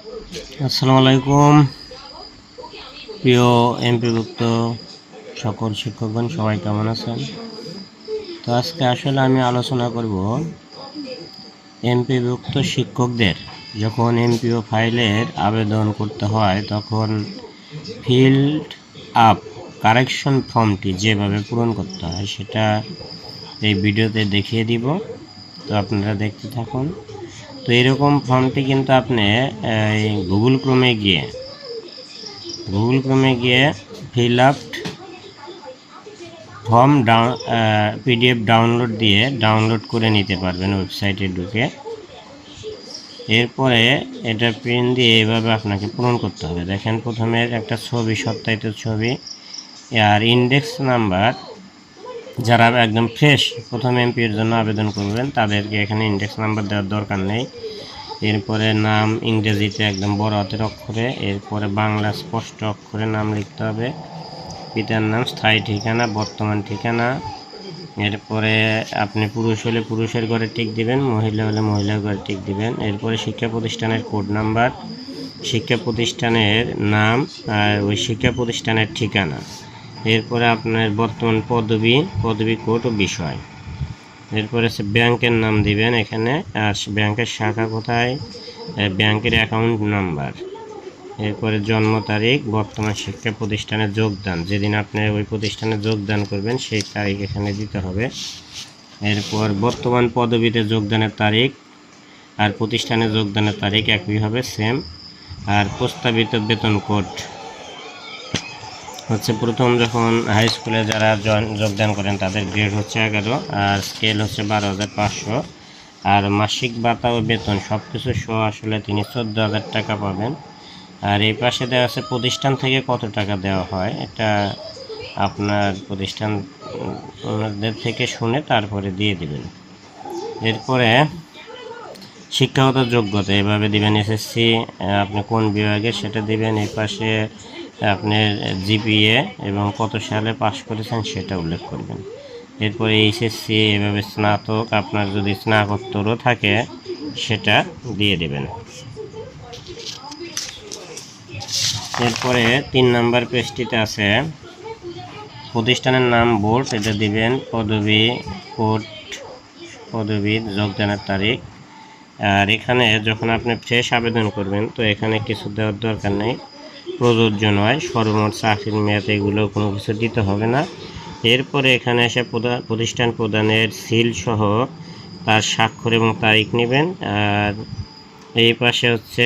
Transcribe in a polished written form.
আসসালামু আলাইকুম প্রিয় এমপিভুক্ত সকল শিক্ষকগণ, সবাই কেমন আছেন? তো আজকে আসলে আমি আলোচনা করব এমপিভুক্ত শিক্ষকদের যখন এমপিও ফাইলের আবেদন করতে হয় তখন ফিল্ড আপ কারেকশন ফর্মটি যেভাবে পূরণ করতে হয় সেটা এই ভিডিওতে দেখিয়ে দিব। তো আপনারা দেখতে থাকুন। তো এরকম ফর্মটি কিন্তু আপনি গুগল ক্রোমে গিয়ে fill up form PDF download করে নিতে পারবেন ওয়েবসাইটে ঢুকে। এরপরে এটা প্রিন্ট দিয়ে এভাবে আপনাকে পূরণ করতে হবে। দেখেন, প্রথমে একটা ছবি, সত্যায়িত ছবি আর ইন্ডেক্স নাম্বার। যারা একদম ফ্রেশ প্রথম এমপির জন্য আবেদন করবেন তাদেরকে এখানে ইন্ডেক্স নাম্বার দেওয়ার দরকার নেই। এরপরে নাম ইংরেজিতে একদম বড় হাতের অক্ষরে, এরপরে বাংলা স্পষ্ট অক্ষরে নাম লিখতে হবে। পিতার নাম, স্থায়ী ঠিকানা, বর্তমান ঠিকানা। এরপরে আপনি পুরুষ হলে পুরুষের ঘরে টিক দিবেন, মহিলা হলে মহিলার ঘরে টিক দিবেন। এরপরে শিক্ষা প্রতিষ্ঠানের কোড নাম্বার, শিক্ষা প্রতিষ্ঠানের নাম আর ওই শিক্ষা প্রতিষ্ঠানের ঠিকানা। এরপরে আপনার বর্তমান পদবি কোড ও বিষয়। এরপরে ব্যাংকের নাম দিবেন এখানে, আর ব্যাংকের শাখা কোথায়, ব্যাংকের অ্যাকাউন্ট নাম্বার। এরপরে জন্ম তারিখ, বর্তমান শিক্ষা প্রতিষ্ঠানে যোগদান, যেদিন আপনি ওই প্রতিষ্ঠানে যোগদান করবেন সেই তারিখ এখানে দিতে হবে। এরপর বর্তমান পদবিতে যোগদানের তারিখ আর প্রতিষ্ঠানে যোগদানের তারিখ একই হবে, সেম। আর প্রস্তাবিত বেতন কোড হচ্ছে, প্রথম যখন হাই স্কুলে যারা যোগদান করেন তাদের গ্রেড হচ্ছে 11 আর স্কেল হচ্ছে 12,500। আর মাসিক ভাতা ও বেতন সব কিছু সহ আসলে তিনি 14,000 টাকা পাবেন। আর এই পাশে দেওয়া আছে প্রতিষ্ঠান থেকে কত টাকা দেওয়া হয়, এটা আপনার প্রতিষ্ঠানদের থেকে শুনে তারপরে দিয়ে দিবেন। এরপরে শিক্ষাগত যোগ্যতা এভাবে দিবেন, এসএসসি আপনি কোন বিভাগে সেটা দিবেন। এই পাশে আপনার জিপিএ এবং কত সালে পাশ করেছেন সেটা উল্লেখ করবেন। এরপরে এইচএসসি এভাবে স্নাতক, আপনার যদি স্নাতকোত্তরও থাকে সেটা দিয়ে দেবেন। এরপরে 3 নম্বর পেজটিতে আছে প্রতিষ্ঠানের নাম, বোর্ড, এটা দিবেন। পদবি কোড, পদবীর যোগদানের তারিখ। আর এখানে যখন আপনি ফ্রেশ আবেদন করবেন তো এখানে কিছু দেওয়ার দরকার নেই, প্রযোজ্য নয়। সর্বমোট চাকরির মেয়াদ এগুলো কোনো কিছু দিতে হবে না। এরপরে এখানে এসে প্রতিষ্ঠান প্রদানের সিল সহ তার স্বাক্ষর এবং তারিখ নেবেন। আর এই পাশে হচ্ছে